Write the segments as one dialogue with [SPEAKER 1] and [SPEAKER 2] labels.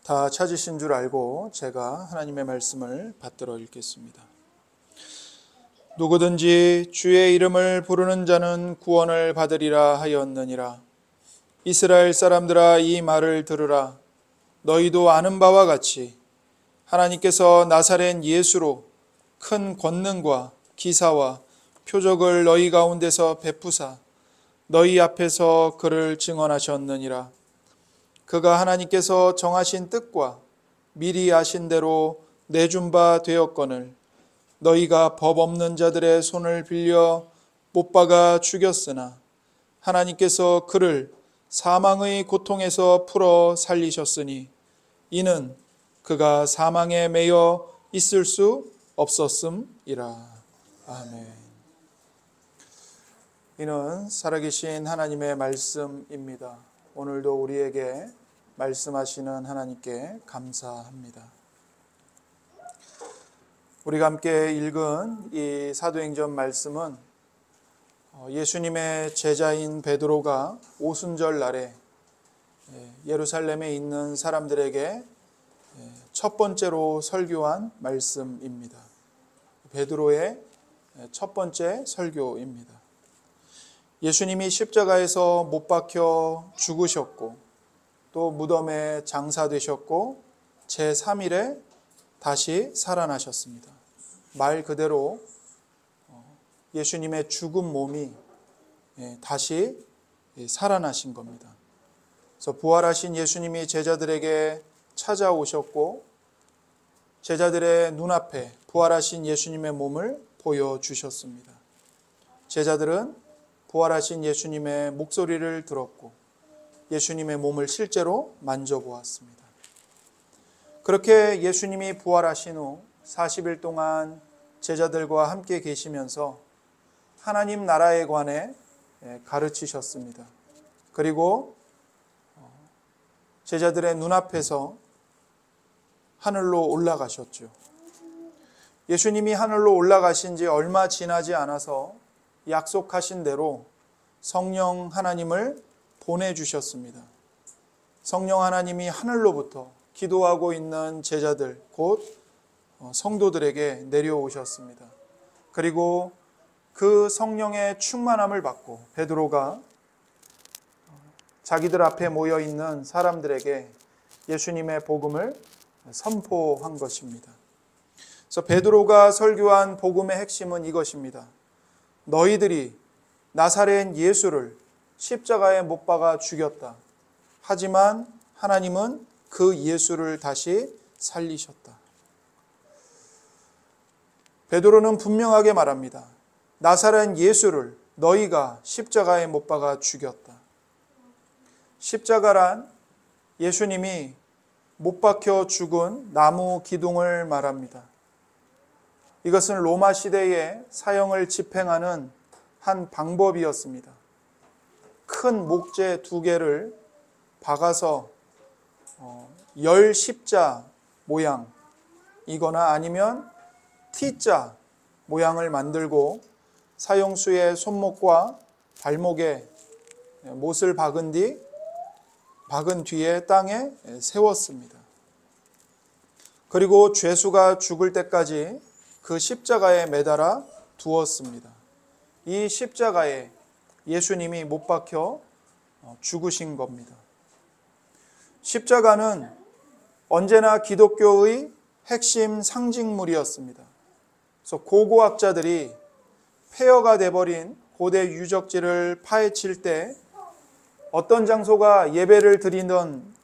[SPEAKER 1] 다 찾으신 줄 알고 제가 하나님의 말씀을 받들어 읽겠습니다. 누구든지 주의 이름을 부르는 자는 구원을 받으리라 하였느니라. 이스라엘 사람들아, 이 말을 들으라. 너희도 아는 바와 같이 하나님께서 나사렛 예수로 큰 권능과 기사와 표적을 너희 가운데서 베푸사 너희 앞에서 그를 증언하셨느니라. 그가 하나님께서 정하신 뜻과 미리 아신 대로 내준 바 되었거늘 너희가 법 없는 자들의 손을 빌려 못 박아 죽였으나 하나님께서 그를 사망의 고통에서 풀어 살리셨으니 이는 그가 사망에 매여 있을 수 없었음이라. 아멘. 이는 살아계신 하나님의 말씀입니다. 오늘도 우리에게 말씀하시는 하나님께 감사합니다. 우리가 함께 읽은 이 사도행전 말씀은 예수님의 제자인 베드로가 오순절 날에 예루살렘에 있는 사람들에게 첫 번째로 설교한 말씀입니다. 베드로의 첫 번째 설교입니다. 예수님이 십자가에서 못 박혀 죽으셨고 또 무덤에 장사되셨고 제3일에 다시 살아나셨습니다. 말 그대로 예수님의 죽은 몸이 다시 살아나신 겁니다. 그래서 부활하신 예수님이 제자들에게 찾아오셨고 제자들의 눈앞에 부활하신 예수님의 몸을 보여주셨습니다. 제자들은 부활하신 예수님의 목소리를 들었고 예수님의 몸을 실제로 만져보았습니다. 그렇게 예수님이 부활하신 후 40일 동안 제자들과 함께 계시면서 하나님 나라에 관해 가르치셨습니다. 그리고 제자들의 눈앞에서 하늘로 올라가셨죠. 예수님이 하늘로 올라가신 지 얼마 지나지 않아서 약속하신 대로 성령 하나님을 보내주셨습니다. 성령 하나님이 하늘로부터 기도하고 있는 제자들, 곧 성도들에게 내려오셨습니다. 그리고 그 성령의 충만함을 받고 베드로가 자기들 앞에 모여 있는 사람들에게 예수님의 복음을 선포한 것입니다. 그래서 베드로가 설교한 복음의 핵심은 이것입니다. 너희들이 나사렛 예수를 십자가에 못 박아 죽였다. 하지만 하나님은 그 예수를 다시 살리셨다. 베드로는 분명하게 말합니다. 나사렛 예수를 너희가 십자가에 못 박아 죽였다. 십자가란 예수님이 못 박혀 죽은 나무 기둥을 말합니다. 이것은 로마 시대의 사형을 집행하는 한 방법이었습니다. 큰 목재 2개를 박아서 열 십자 모양이거나 아니면 T자 모양을 만들고 사형수의 손목과 발목에 못을 박은 뒤에 땅에 세웠습니다. 그리고 죄수가 죽을 때까지 그 십자가에 매달아 두었습니다. 이 십자가에 예수님이 못 박혀 죽으신 겁니다. 십자가는 언제나 기독교의 핵심 상징물이었습니다. 그래서 고고학자들이 폐허가 돼버린 고대 유적지를 파헤칠 때 어떤 장소가 예배를 드리던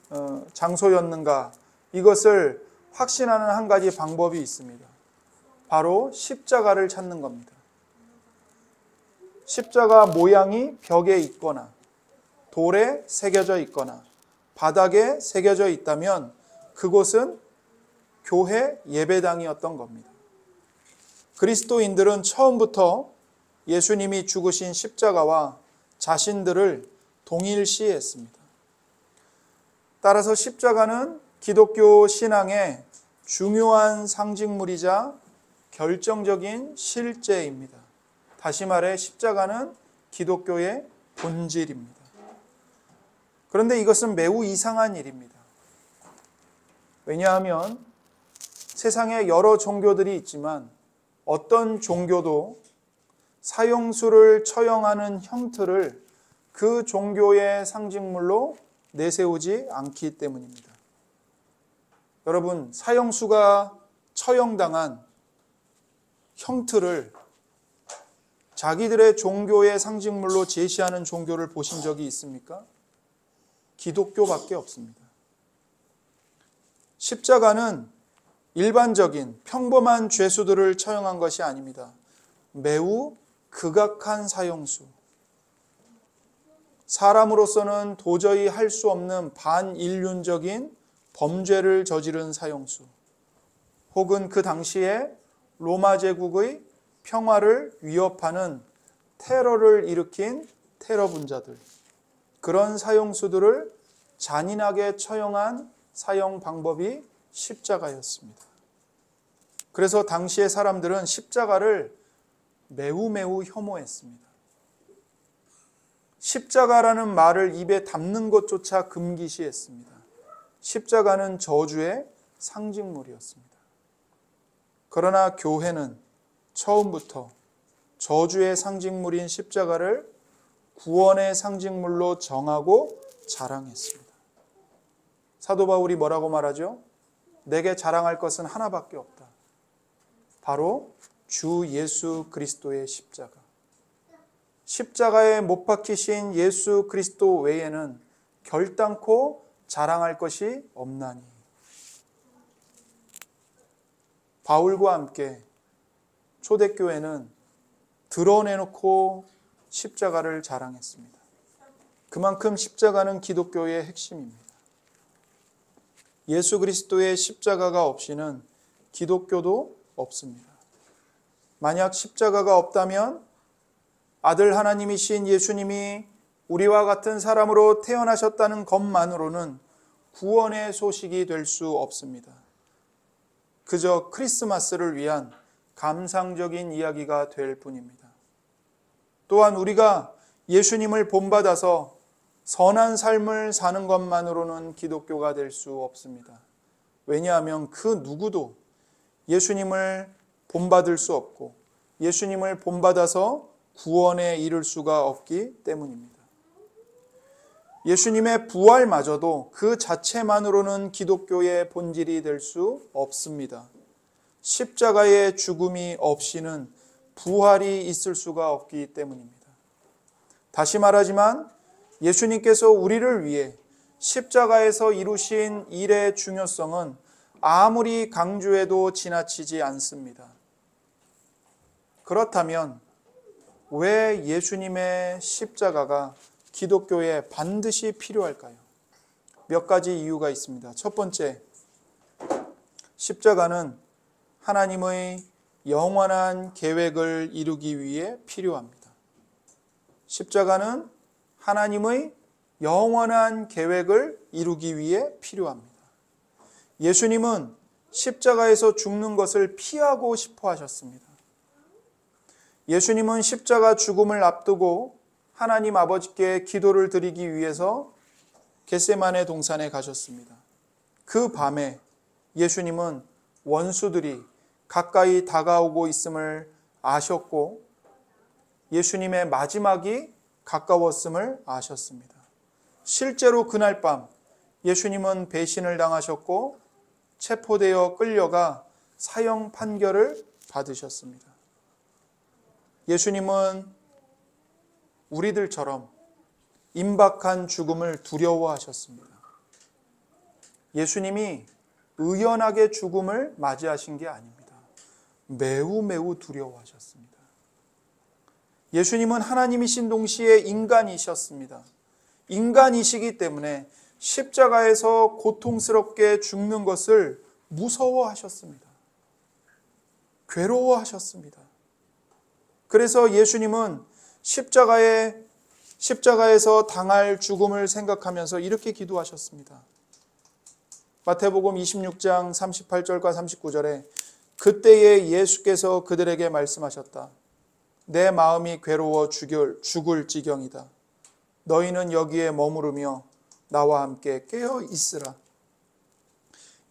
[SPEAKER 1] 장소였는가, 이것을 확신하는 한 가지 방법이 있습니다. 바로 십자가를 찾는 겁니다. 십자가 모양이 벽에 있거나 돌에 새겨져 있거나 바닥에 새겨져 있다면 그곳은 교회 예배당이었던 겁니다. 그리스도인들은 처음부터 예수님이 죽으신 십자가와 자신들을 동일시했습니다. 따라서 십자가는 기독교 신앙의 중요한 상징물이자 결정적인 실제입니다. 다시 말해 십자가는 기독교의 본질입니다. 그런데 이것은 매우 이상한 일입니다. 왜냐하면 세상에 여러 종교들이 있지만 어떤 종교도 사형수를 처형하는 형틀을 그 종교의 상징물로 내세우지 않기 때문입니다. 여러분, 사형수가 처형당한 형틀을 자기들의 종교의 상징물로 제시하는 종교를 보신 적이 있습니까? 기독교밖에 없습니다. 십자가는 일반적인 평범한 죄수들을 처형한 것이 아닙니다. 매우 극악한 사형수, 사람으로서는 도저히 할 수 없는 반인륜적인 범죄를 저지른 사형수, 혹은 그 당시에 로마 제국의 평화를 위협하는 테러를 일으킨 테러 분자들, 그런 사형수들을 잔인하게 처형한 사형 방법이 십자가였습니다. 그래서 당시의 사람들은 십자가를 매우 혐오했습니다. 십자가라는 말을 입에 담는 것조차 금기시했습니다. 십자가는 저주의 상징물이었습니다. 그러나 교회는 처음부터 저주의 상징물인 십자가를 구원의 상징물로 정하고 자랑했습니다. 사도 바울이 뭐라고 말하죠? 내게 자랑할 것은 하나밖에 없다. 바로 주 예수 그리스도의 십자가. 십자가에 못 박히신 예수 그리스도 외에는 결단코 자랑할 것이 없나니. 바울과 함께 초대교회는 드러내놓고 십자가를 자랑했습니다. 그만큼 십자가는 기독교의 핵심입니다. 예수 그리스도의 십자가가 없이는 기독교도 없습니다. 만약 십자가가 없다면 아들 하나님이신 예수님이 우리와 같은 사람으로 태어나셨다는 것만으로는 구원의 소식이 될 수 없습니다. 그저 크리스마스를 위한 감상적인 이야기가 될 뿐입니다. 또한 우리가 예수님을 본받아서 선한 삶을 사는 것만으로는 기독교가 될 수 없습니다. 왜냐하면 그 누구도 예수님을 본받을 수 없고 예수님을 본받아서 구원에 이를 수가 없기 때문입니다. 예수님의 부활마저도 그 자체만으로는 기독교의 본질이 될 수 없습니다. 십자가의 죽음이 없이는 부활이 있을 수가 없기 때문입니다. 다시 말하지만 예수님께서 우리를 위해 십자가에서 이루신 일의 중요성은 아무리 강조해도 지나치지 않습니다. 그렇다면 왜 예수님의 십자가가 기독교에 반드시 필요할까요? 몇 가지 이유가 있습니다. 첫 번째, 십자가는 하나님의 영원한 계획을 이루기 위해 필요합니다. 십자가는 하나님의 영원한 계획을 이루기 위해 필요합니다. 예수님은 십자가에서 죽는 것을 피하고 싶어 하셨습니다. 예수님은 십자가 죽음을 앞두고 하나님 아버지께 기도를 드리기 위해서 겟세마네 동산에 가셨습니다. 그 밤에 예수님은 원수들이 가까이 다가오고 있음을 아셨고 예수님의 마지막이 가까웠음을 아셨습니다. 실제로 그날 밤 예수님은 배신을 당하셨고 체포되어 끌려가 사형 판결을 받으셨습니다. 예수님은 우리들처럼 임박한 죽음을 두려워하셨습니다. 예수님이 의연하게 죽음을 맞이하신 게 아닙니다. 매우 두려워하셨습니다. 예수님은 하나님이신 동시에 인간이셨습니다. 인간이시기 때문에 십자가에서 고통스럽게 죽는 것을 무서워하셨습니다. 괴로워하셨습니다. 그래서 예수님은 십자가에서 당할 죽음을 생각하면서 이렇게 기도하셨습니다. 마태복음 26장 38절과 39절에 그때에 예수께서 그들에게 말씀하셨다. 내 마음이 괴로워 죽을 지경이다. 너희는 여기에 머무르며 나와 함께 깨어 있으라.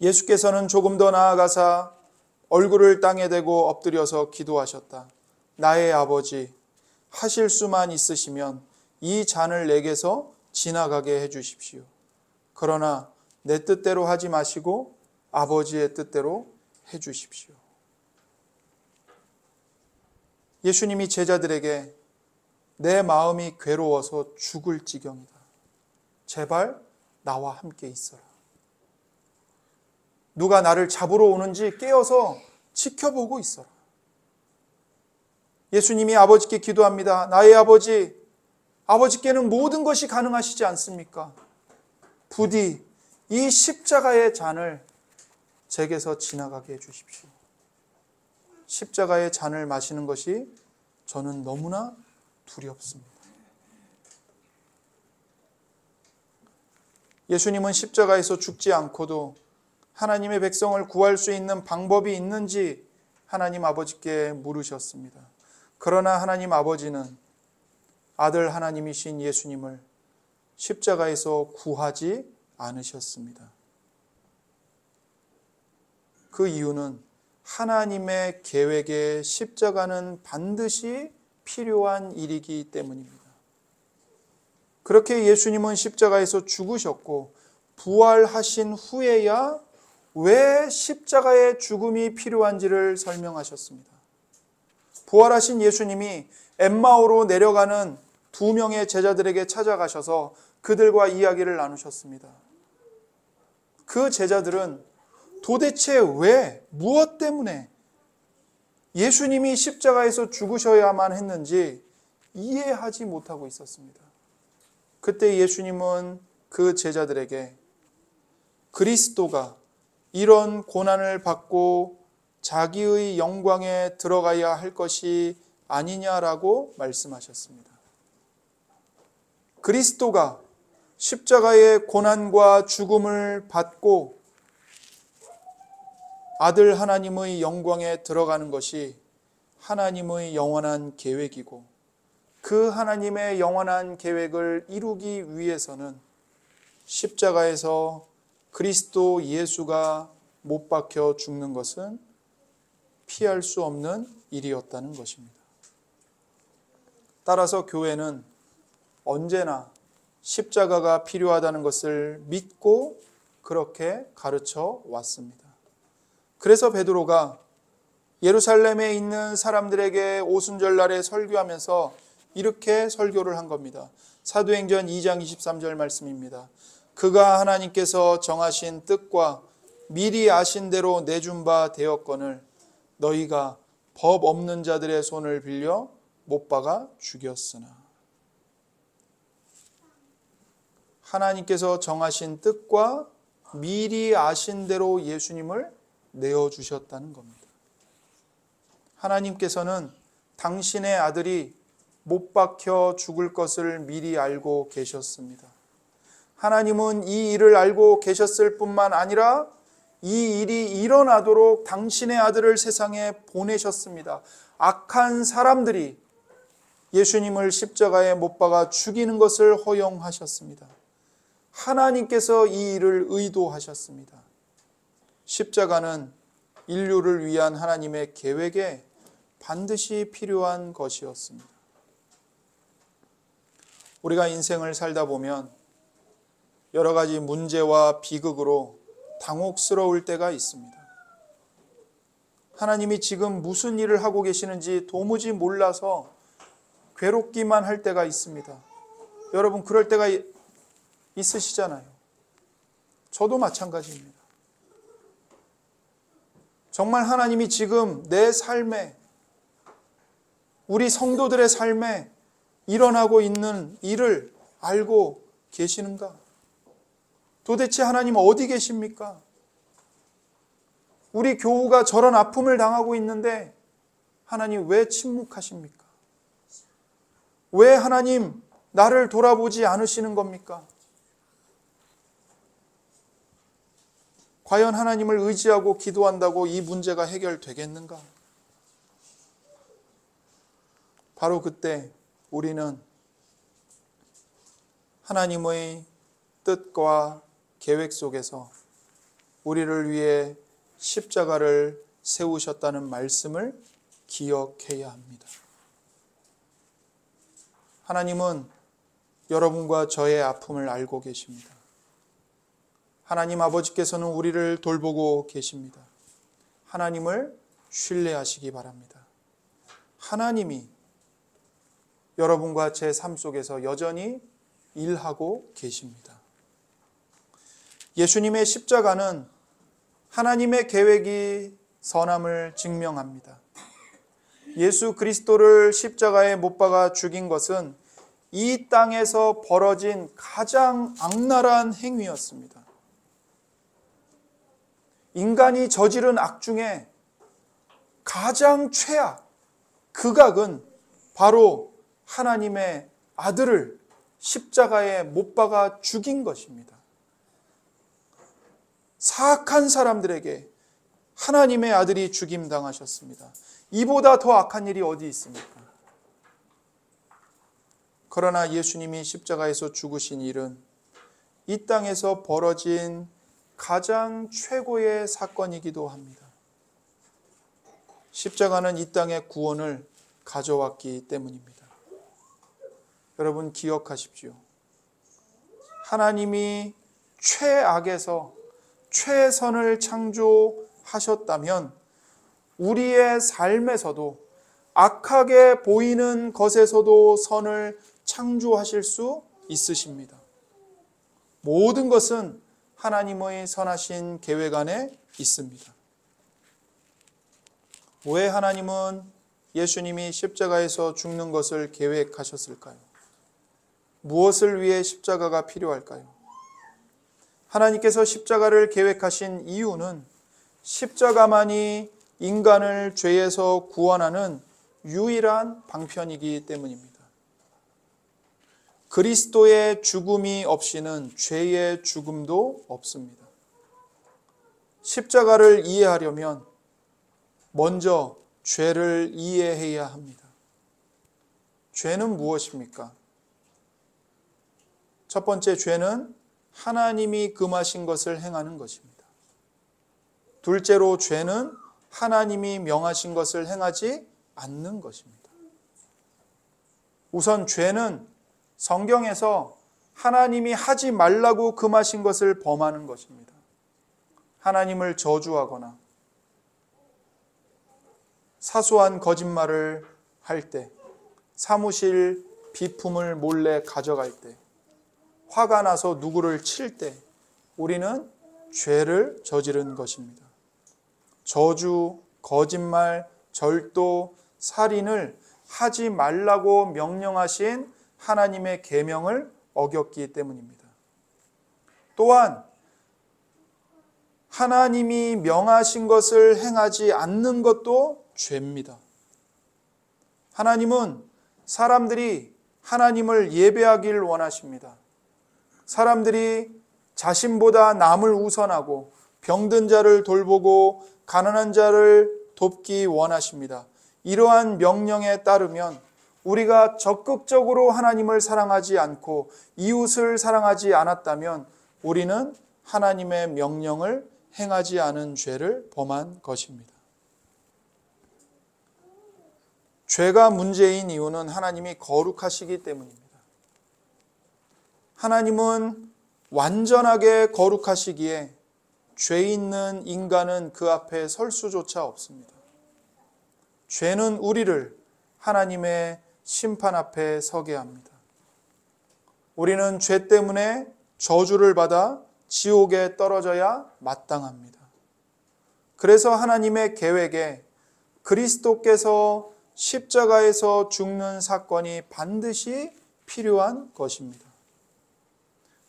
[SPEAKER 1] 예수께서는 조금 더 나아가사 얼굴을 땅에 대고 엎드려서 기도하셨다. 나의 아버지, 하실 수만 있으시면 이 잔을 내게서 지나가게 해주십시오. 그러나 내 뜻대로 하지 마시고 아버지의 뜻대로 해주십시오. 예수님이 제자들에게 내 마음이 괴로워서 죽을 지경이다. 제발 나와 함께 있어라. 누가 나를 잡으러 오는지 깨어서 지켜보고 있어라. 예수님이 아버지께 기도합니다. 나의 아버지, 아버지께는 모든 것이 가능하시지 않습니까? 부디 이 십자가의 잔을 제게서 지나가게 해주십시오. 십자가의 잔을 마시는 것이 저는 너무나 두렵습니다. 예수님은 십자가에서 죽지 않고도 하나님의 백성을 구할 수 있는 방법이 있는지 하나님 아버지께 물으셨습니다. 그러나 하나님 아버지는 아들 하나님이신 예수님을 십자가에서 구하지 않으셨습니다. 그 이유는 하나님의 계획에 십자가는 반드시 필요한 일이기 때문입니다. 그렇게 예수님은 십자가에서 죽으셨고 부활하신 후에야 왜 십자가의 죽음이 필요한지를 설명하셨습니다. 부활하신 예수님이 엠마오로 내려가는 2명의 제자들에게 찾아가셔서 그들과 이야기를 나누셨습니다. 그 제자들은 도대체 왜, 무엇 때문에 예수님이 십자가에서 죽으셔야만 했는지 이해하지 못하고 있었습니다. 그때 예수님은 그 제자들에게 그리스도가 이런 고난을 받고 자기의 영광에 들어가야 할 것이 아니냐라고 말씀하셨습니다. 그리스도가 십자가의 고난과 죽음을 받고 아들 하나님의 영광에 들어가는 것이 하나님의 영원한 계획이고 그 하나님의 영원한 계획을 이루기 위해서는 십자가에서 그리스도 예수가 못 박혀 죽는 것은 피할 수 없는 일이었다는 것입니다. 따라서 교회는 언제나 십자가가 필요하다는 것을 믿고 그렇게 가르쳐 왔습니다. 그래서 베드로가 예루살렘에 있는 사람들에게 오순절날에 설교하면서 이렇게 설교를 한 겁니다. 사도행전 2장 23절 말씀입니다. 그가 하나님께서 정하신 뜻과 미리 아신 대로 내준 바 되었거늘 너희가 법 없는 자들의 손을 빌려 못 박아 죽였으나. 하나님께서 정하신 뜻과 미리 아신 대로 예수님을 내어주셨다는 겁니다. 하나님께서는 당신의 아들이 못 박혀 죽을 것을 미리 알고 계셨습니다. 하나님은 이 일을 알고 계셨을 뿐만 아니라 이 일이 일어나도록 당신의 아들을 세상에 보내셨습니다. 악한 사람들이 예수님을 십자가에 못 박아 죽이는 것을 허용하셨습니다. 하나님께서 이 일을 의도하셨습니다. 십자가는 인류를 위한 하나님의 계획에 반드시 필요한 것이었습니다. 우리가 인생을 살다 보면 여러 가지 문제와 비극으로 당혹스러울 때가 있습니다. 하나님이 지금 무슨 일을 하고 계시는지 도무지 몰라서 괴롭기만 할 때가 있습니다. 여러분 그럴 때가 있으시잖아요. 저도 마찬가지입니다. 정말 하나님이 지금 내 삶에, 우리 성도들의 삶에 일어나고 있는 일을 알고 계시는가? 도대체 하나님 어디 계십니까? 우리 교우가 저런 아픔을 당하고 있는데 하나님 왜 침묵하십니까? 왜 하나님 나를 돌아보지 않으시는 겁니까? 과연 하나님을 의지하고 기도한다고 이 문제가 해결되겠는가? 바로 그때 우리는 하나님의 뜻과 계획 속에서 우리를 위해 십자가를 세우셨다는 말씀을 기억해야 합니다. 하나님은 여러분과 저의 아픔을 알고 계십니다. 하나님 아버지께서는 우리를 돌보고 계십니다. 하나님을 신뢰하시기 바랍니다. 하나님이 여러분과 제 삶 속에서 여전히 일하고 계십니다. 예수님의 십자가는 하나님의 계획이 선함을 증명합니다. 예수 그리스도를 십자가에 못 박아 죽인 것은 이 땅에서 벌어진 가장 악랄한 행위였습니다. 인간이 저지른 악 중에 가장 최악, 극악은 바로 하나님의 아들을 십자가에 못 박아 죽인 것입니다. 사악한 사람들에게 하나님의 아들이 죽임당하셨습니다. 이보다 더 악한 일이 어디 있습니까? 그러나 예수님이 십자가에서 죽으신 일은 이 땅에서 벌어진 가장 최고의 사건이기도 합니다. 십자가는 이 땅의 구원을 가져왔기 때문입니다. 여러분 기억하십시오. 하나님이 최악에서 최선을 창조하셨다면 우리의 삶에서도 악하게 보이는 것에서도 선을 창조하실 수 있으십니다. 모든 것은 하나님의 선하신 계획 안에 있습니다. 왜 하나님은 예수님이 십자가에서 죽는 것을 계획하셨을까요? 무엇을 위해 십자가가 필요할까요? 하나님께서 십자가를 계획하신 이유는 십자가만이 인간을 죄에서 구원하는 유일한 방편이기 때문입니다. 그리스도의 죽음이 없이는 죄의 죽음도 없습니다. 십자가를 이해하려면 먼저 죄를 이해해야 합니다. 죄는 무엇입니까? 첫 번째 죄는 하나님이 금하신 것을 행하는 것입니다. 둘째로 죄는 하나님이 명하신 것을 행하지 않는 것입니다. 우선 죄는 성경에서 하나님이 하지 말라고 금하신 것을 범하는 것입니다. 하나님을 저주하거나 사소한 거짓말을 할 때, 사무실 비품을 몰래 가져갈 때, 화가 나서 누구를 칠 때 우리는 죄를 저지른 것입니다. 저주, 거짓말, 절도, 살인을 하지 말라고 명령하신 하나님의 계명을 어겼기 때문입니다. 또한 하나님이 명하신 것을 행하지 않는 것도 죄입니다. 하나님은 사람들이 하나님을 예배하길 원하십니다. 사람들이 자신보다 남을 우선하고 병든 자를 돌보고 가난한 자를 돕기 원하십니다. 이러한 명령에 따르면 우리가 적극적으로 하나님을 사랑하지 않고 이웃을 사랑하지 않았다면 우리는 하나님의 명령을 행하지 않은 죄를 범한 것입니다. 죄가 문제인 이유는 하나님이 거룩하시기 때문입니다. 하나님은 완전하게 거룩하시기에 죄 있는 인간은 그 앞에 설 수조차 없습니다. 죄는 우리를 하나님의 심판 앞에 서게 합니다. 우리는 죄 때문에 저주를 받아 지옥에 떨어져야 마땅합니다. 그래서 하나님의 계획에 그리스도께서 십자가에서 죽는 사건이 반드시 필요한 것입니다.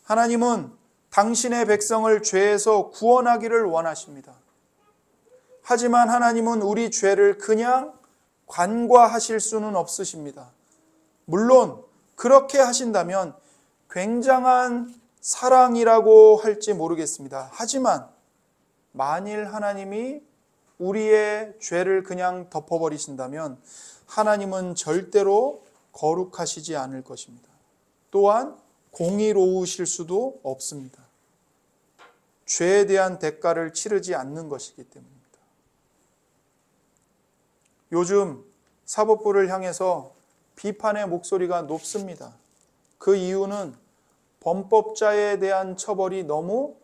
[SPEAKER 1] 하나님은 당신의 백성을 죄에서 구원하기를 원하십니다. 하지만 하나님은 우리 죄를 그냥 관과하실 수는 없으십니다. 물론 그렇게 하신다면 굉장한 사랑이라고 할지 모르겠습니다. 하지만 만일 하나님이 우리의 죄를 그냥 덮어버리신다면 하나님은 절대로 거룩하시지 않을 것입니다. 또한 공의로우실 수도 없습니다. 죄에 대한 대가를 치르지 않는 것이기 때문입니다. 요즘 사법부를 향해서 비판의 목소리가 높습니다. 그 이유는 범법자에 대한 처벌이 너무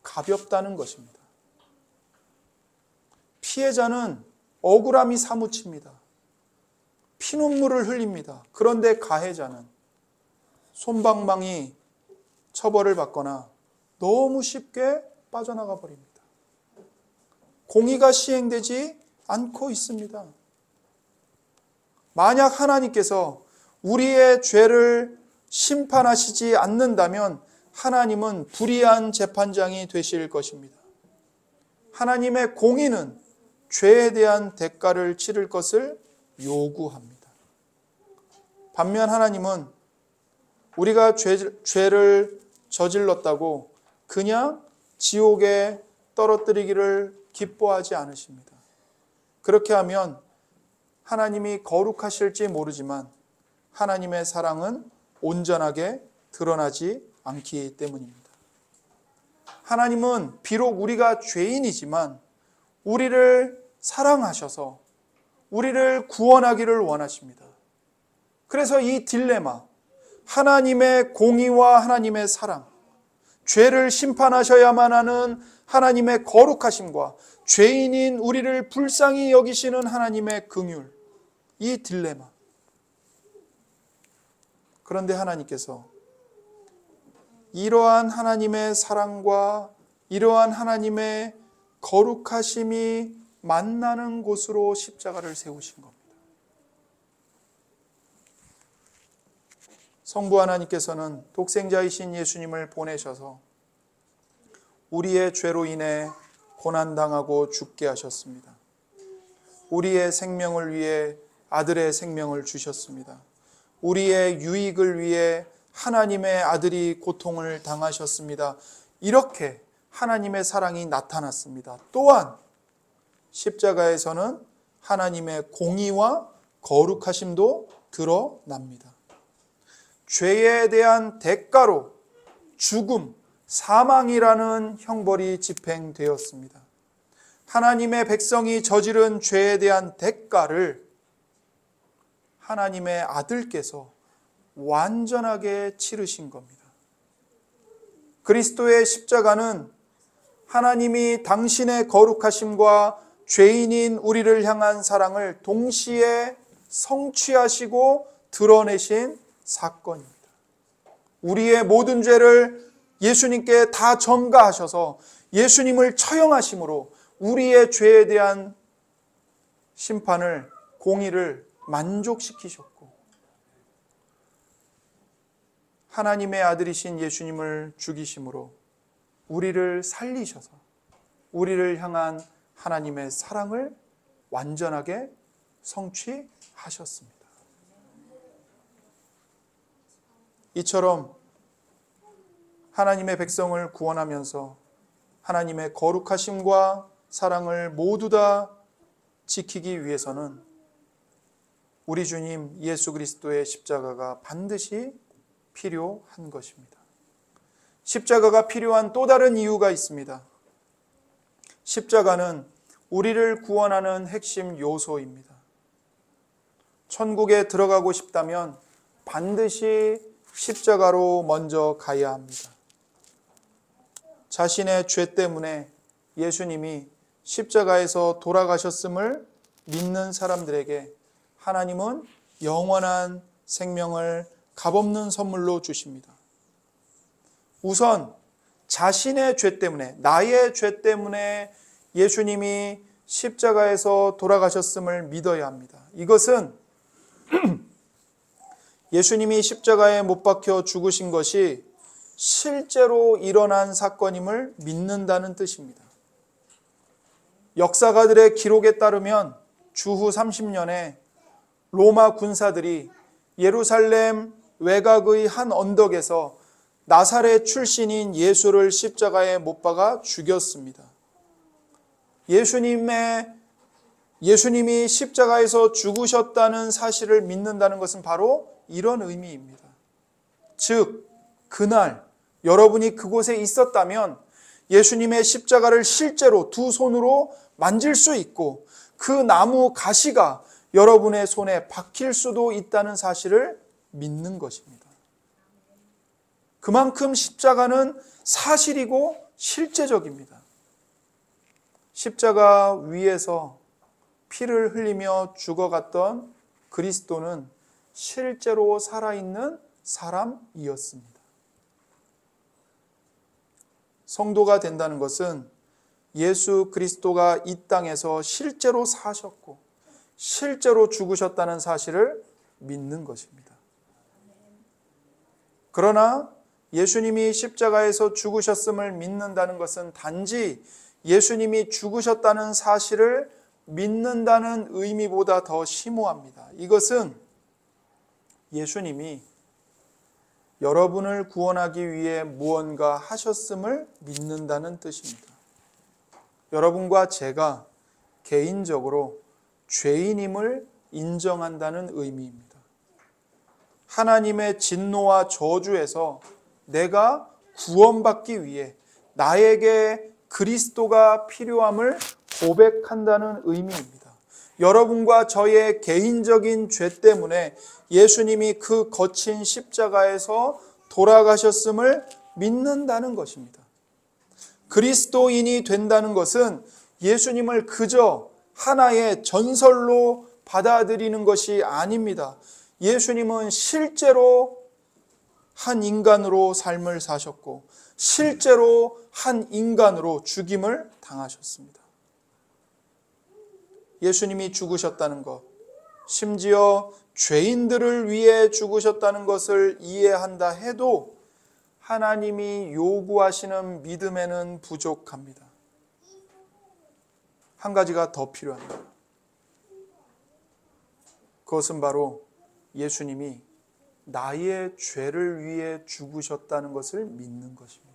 [SPEAKER 1] 가볍다는 것입니다. 피해자는 억울함이 사무칩니다. 피눈물을 흘립니다. 그런데 가해자는 솜방망이 처벌을 받거나 너무 쉽게 빠져나가 버립니다. 공의가 시행되지 않고 있습니다. 만약 하나님께서 우리의 죄를 심판하시지 않는다면 하나님은 불의한 재판장이 되실 것입니다. 하나님의 공의는 죄에 대한 대가를 치를 것을 요구합니다. 반면 하나님은 우리가 죄를 저질렀다고 그냥 지옥에 떨어뜨리기를 기뻐하지 않으십니다. 그렇게 하면 하나님이 거룩하실지 모르지만 하나님의 사랑은 온전하게 드러나지 않기 때문입니다. 하나님은 비록 우리가 죄인이지만 우리를 사랑하셔서 우리를 구원하기를 원하십니다. 그래서 이 딜레마, 하나님의 공의와 하나님의 사랑, 죄를 심판하셔야만 하는 하나님의 거룩하심과 죄인인 우리를 불쌍히 여기시는 하나님의 긍휼, 이 딜레마. 그런데 하나님께서 이러한 하나님의 사랑과 이러한 하나님의 거룩하심이 만나는 곳으로 십자가를 세우신 겁니다. 성부 하나님께서는 독생자이신 예수님을 보내셔서 우리의 죄로 인해 고난당하고 죽게 하셨습니다. 우리의 생명을 위해 아들의 생명을 주셨습니다. 우리의 유익을 위해 하나님의 아들이 고통을 당하셨습니다. 이렇게 하나님의 사랑이 나타났습니다. 또한 십자가에서는 하나님의 공의와 거룩하심도 드러납니다. 죄에 대한 대가로 죽음, 사망이라는 형벌이 집행되었습니다. 하나님의 백성이 저지른 죄에 대한 대가를 하나님의 아들께서 완전하게 치르신 겁니다. 그리스도의 십자가는 하나님이 당신의 거룩하심과 죄인인 우리를 향한 사랑을 동시에 성취하시고 드러내신 사건입니다. 우리의 모든 죄를 예수님께 다 전가하셔서 예수님을 처형하심으로 우리의 죄에 대한 심판을, 공의를 만족시키셨고 하나님의 아들이신 예수님을 죽이심으로 우리를 살리셔서 우리를 향한 하나님의 사랑을 완전하게 성취하셨습니다. 이처럼 하나님의 백성을 구원하면서 하나님의 거룩하심과 사랑을 모두 다 지키기 위해서는 우리 주님 예수 그리스도의 십자가가 반드시 필요한 것입니다. 십자가가 필요한 또 다른 이유가 있습니다. 십자가는 우리를 구원하는 핵심 요소입니다. 천국에 들어가고 싶다면 반드시 십자가로 먼저 가야 합니다. 자신의 죄 때문에 예수님이 십자가에서 돌아가셨음을 믿는 사람들에게 하나님은 영원한 생명을 값없는 선물로 주십니다. 우선 자신의 죄 때문에, 나의 죄 때문에 예수님이 십자가에서 돌아가셨음을 믿어야 합니다. 이것은 예수님이 십자가에 못 박혀 죽으신 것이 실제로 일어난 사건임을 믿는다는 뜻입니다. 역사가들의 기록에 따르면 주후 30년에 로마 군사들이 예루살렘 외곽의 한 언덕에서 나사렛 출신인 예수를 십자가에 못 박아 죽였습니다. 예수님이 십자가에서 죽으셨다는 사실을 믿는다는 것은 바로 이런 의미입니다. 즉, 그날 여러분이 그곳에 있었다면 예수님의 십자가를 실제로 두 손으로 만질 수 있고 그 나무 가시가 여러분의 손에 박힐 수도 있다는 사실을 믿는 것입니다. 그만큼 십자가는 사실이고 실제적입니다. 십자가 위에서 피를 흘리며 죽어갔던 그리스도는 실제로 살아있는 사람이었습니다. 성도가 된다는 것은 예수 그리스도가 이 땅에서 실제로 사셨고 실제로 죽으셨다는 사실을 믿는 것입니다. 그러나 예수님이 십자가에서 죽으셨음을 믿는다는 것은 단지 예수님이 죽으셨다는 사실을 믿는다는 의미보다 더 심오합니다. 이것은 예수님이 여러분을 구원하기 위해 무언가 하셨음을 믿는다는 뜻입니다. 여러분과 제가 개인적으로 죄인임을 인정한다는 의미입니다. 하나님의 진노와 저주에서 내가 구원받기 위해 나에게 그리스도가 필요함을 고백한다는 의미입니다. 여러분과 저의 개인적인 죄 때문에 예수님이 그 거친 십자가에서 돌아가셨음을 믿는다는 것입니다. 그리스도인이 된다는 것은 예수님을 그저 하나의 전설로 받아들이는 것이 아닙니다. 예수님은 실제로 한 인간으로 삶을 사셨고 실제로 한 인간으로 죽임을 당하셨습니다. 예수님이 죽으셨다는 것, 심지어 죄인들을 위해 죽으셨다는 것을 이해한다 해도 하나님이 요구하시는 믿음에는 부족합니다. 한 가지가 더 필요합니다. 그것은 바로 예수님이 나의 죄를 위해 죽으셨다는 것을 믿는 것입니다.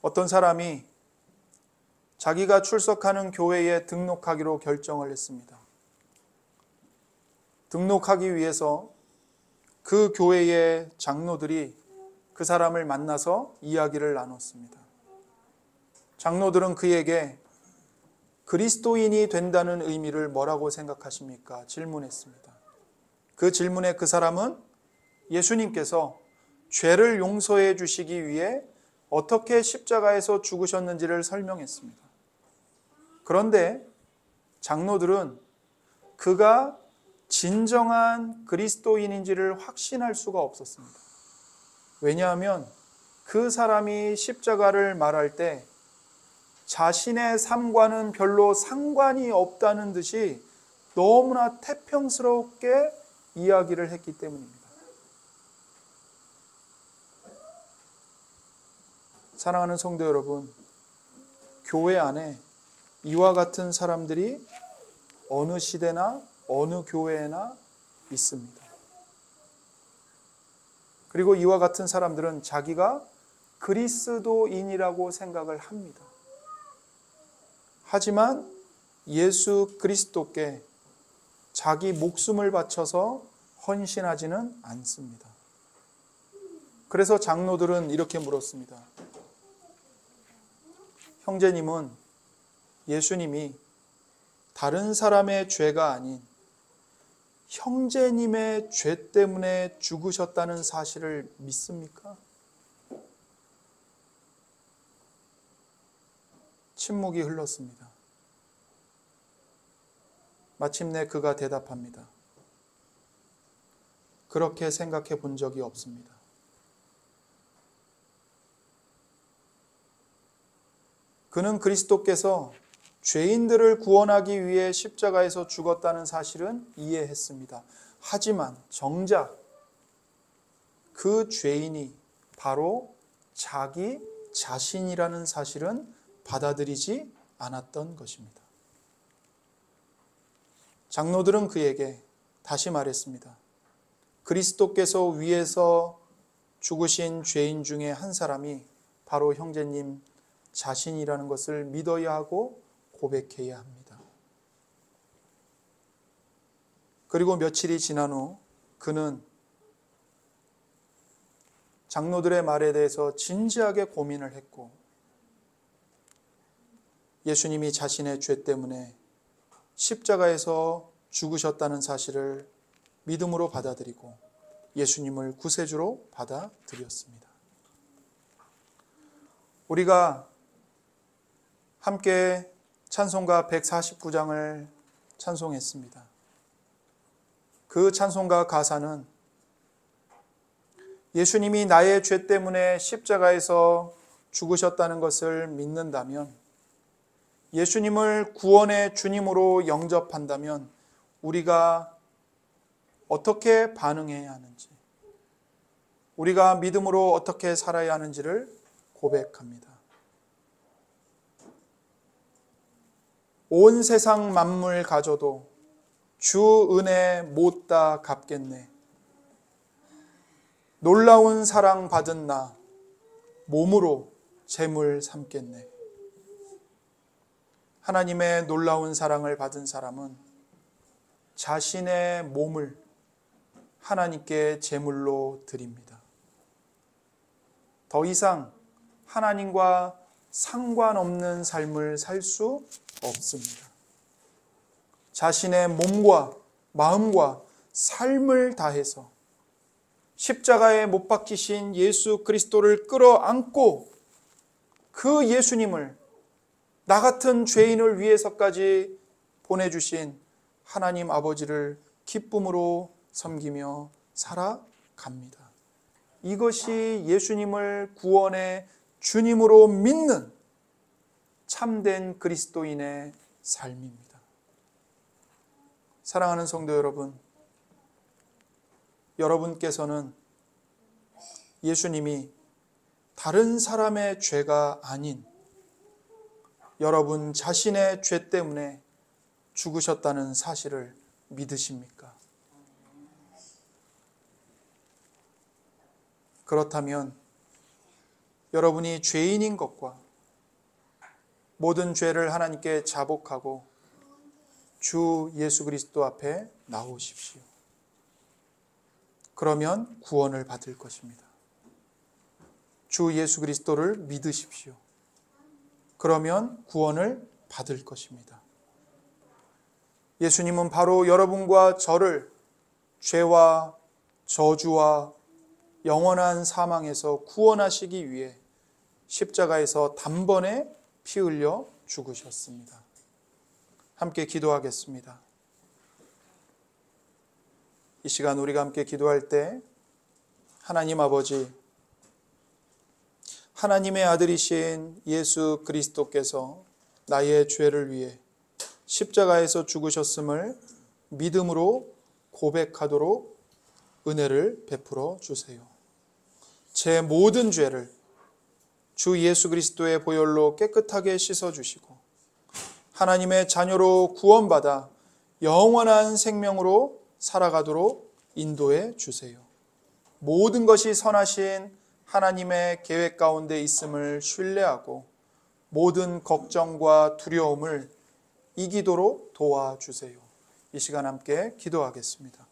[SPEAKER 1] 어떤 사람이 자기가 출석하는 교회에 등록하기로 결정을 했습니다. 등록하기 위해서 그 교회의 장로들이 그 사람을 만나서 이야기를 나눴습니다. 장로들은 그에게 그리스도인이 된다는 의미를 뭐라고 생각하십니까? 질문했습니다. 그 질문에 그 사람은 예수님께서 죄를 용서해 주시기 위해 어떻게 십자가에서 죽으셨는지를 설명했습니다. 그런데 장로들은 그가 진정한 그리스도인인지를 확신할 수가 없었습니다. 왜냐하면 그 사람이 십자가를 말할 때 자신의 삶과는 별로 상관이 없다는 듯이 너무나 태평스럽게 이야기를 했기 때문입니다. 사랑하는 성도 여러분, 교회 안에 이와 같은 사람들이 어느 시대나 어느 교회에나 있습니다. 그리고 이와 같은 사람들은 자기가 그리스도인이라고 생각을 합니다. 하지만 예수 그리스도께 자기 목숨을 바쳐서 헌신하지는 않습니다. 그래서 장로들은 이렇게 물었습니다. 형제님은 예수님이 다른 사람의 죄가 아닌 형제님의 죄 때문에 죽으셨다는 사실을 믿습니까? 침묵이 흘렀습니다. 마침내 그가 대답합니다. 그렇게 생각해 본 적이 없습니다. 그는 그리스도께서 죄인들을 구원하기 위해 십자가에서 죽었다는 사실은 이해했습니다. 하지만 정작 그 죄인이 바로 자기 자신이라는 사실은 받아들이지 않았던 것입니다. 장로들은 그에게 다시 말했습니다. 그리스도께서 위에서 죽으신 죄인 중에 한 사람이 바로 형제님 자신이라는 것을 믿어야 하고 고백해야 합니다. 그리고 며칠이 지난 후 그는 장로들의 말에 대해서 진지하게 고민을 했고 예수님이 자신의 죄 때문에 십자가에서 죽으셨다는 사실을 믿음으로 받아들이고 예수님을 구세주로 받아들였습니다. 우리가 함께 찬송가 149장을 찬송했습니다. 그 찬송가 가사는 예수님이 나의 죄 때문에 십자가에서 죽으셨다는 것을 믿는다면, 예수님을 구원의 주님으로 영접한다면 우리가 어떻게 반응해야 하는지, 우리가 믿음으로 어떻게 살아야 하는지를 고백합니다. 온 세상 만물 가져도 주 은혜 못다 갚겠네. 놀라운 사랑 받은 나 몸으로 재물 삼겠네. 하나님의 놀라운 사랑을 받은 사람은 자신의 몸을 하나님께 제물로 드립니다. 더 이상 하나님과 상관없는 삶을 살 수 없습니다. 자신의 몸과 마음과 삶을 다해서 십자가에 못 박히신 예수 그리스도를 끌어안고 그 예수님을 나 같은 죄인을 위해서까지 보내주신 하나님 아버지를 기쁨으로 섬기며 살아갑니다. 이것이 예수님을 구원의 주님으로 믿는 참된 그리스도인의 삶입니다. 사랑하는 성도 여러분, 여러분께서는 예수님이 다른 사람의 죄가 아닌 여러분 자신의 죄 때문에 죽으셨다는 사실을 믿으십니까? 그렇다면 여러분이 죄인인 것과 모든 죄를 하나님께 자복하고 주 예수 그리스도 앞에 나오십시오. 그러면 구원을 받을 것입니다. 주 예수 그리스도를 믿으십시오. 그러면 구원을 받을 것입니다. 예수님은 바로 여러분과 저를 죄와 저주와 영원한 사망에서 구원하시기 위해 십자가에서 단번에 피 흘려 죽으셨습니다. 함께 기도하겠습니다. 이 시간 우리가 함께 기도할 때 하나님 아버지, 하나님의 아들이신 예수 그리스도께서 나의 죄를 위해 십자가에서 죽으셨음을 믿음으로 고백하도록 은혜를 베풀어 주세요. 제 모든 죄를 주 예수 그리스도의 보혈로 깨끗하게 씻어주시고 하나님의 자녀로 구원받아 영원한 생명으로 살아가도록 인도해 주세요. 모든 것이 선하신 하나님의 계획 가운데 있음을 신뢰하고 모든 걱정과 두려움을 이기도록 도와주세요. 이 시간 함께 기도하겠습니다.